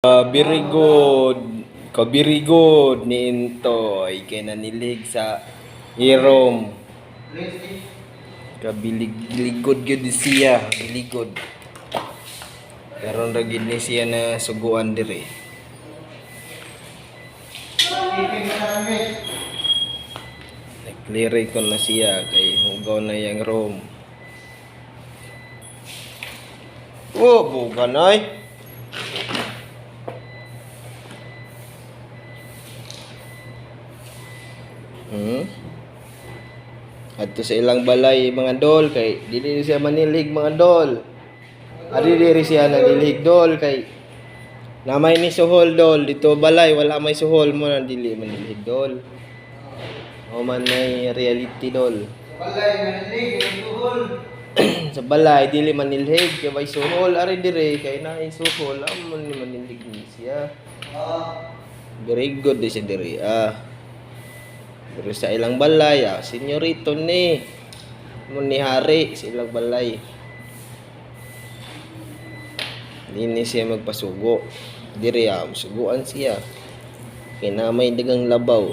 Very good. Very good ni Intoy. Kaya nanilig sa irom. Kabiligod gyud siya. Biligod. Karon ra gid ni siya na suguan diri. Nag-clear ko na siya kay hugaw na yang room. Oh, bukan ay. Adto sa ilang balay mga dol kay dili siya manilig mga dol. Ari diri siya nanilig dol kay namay ni suhol dol dito balay wala may suhol mo na dili manilig dol. O man may reality dol. Balay manilig suhol. Sa balay dili manilhig kay may suhol ari diri kay naay suhol amon ni manilig ni siya. Very good di siya diri. Pero sa ilang balay, senyorito ni. Muni hari sa ilang balay. Dini siya magpasugo. Diri suguan siya. Kinamay dagang labaw.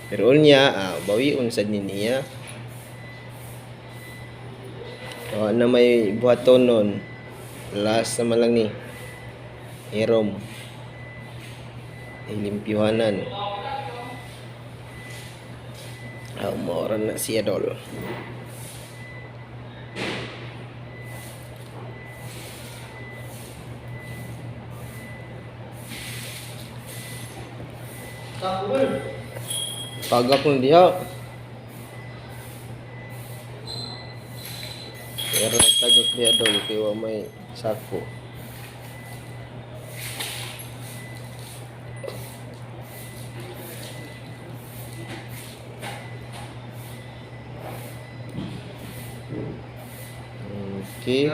Pero niya, bawiun sa niya. Na may buhaton nun. Last naman lang ni. Irom. Ilimpyuhanan. Umoran na siya dol. Tagak ng diha. Pero tagak diha dol kaya may sako. Okay.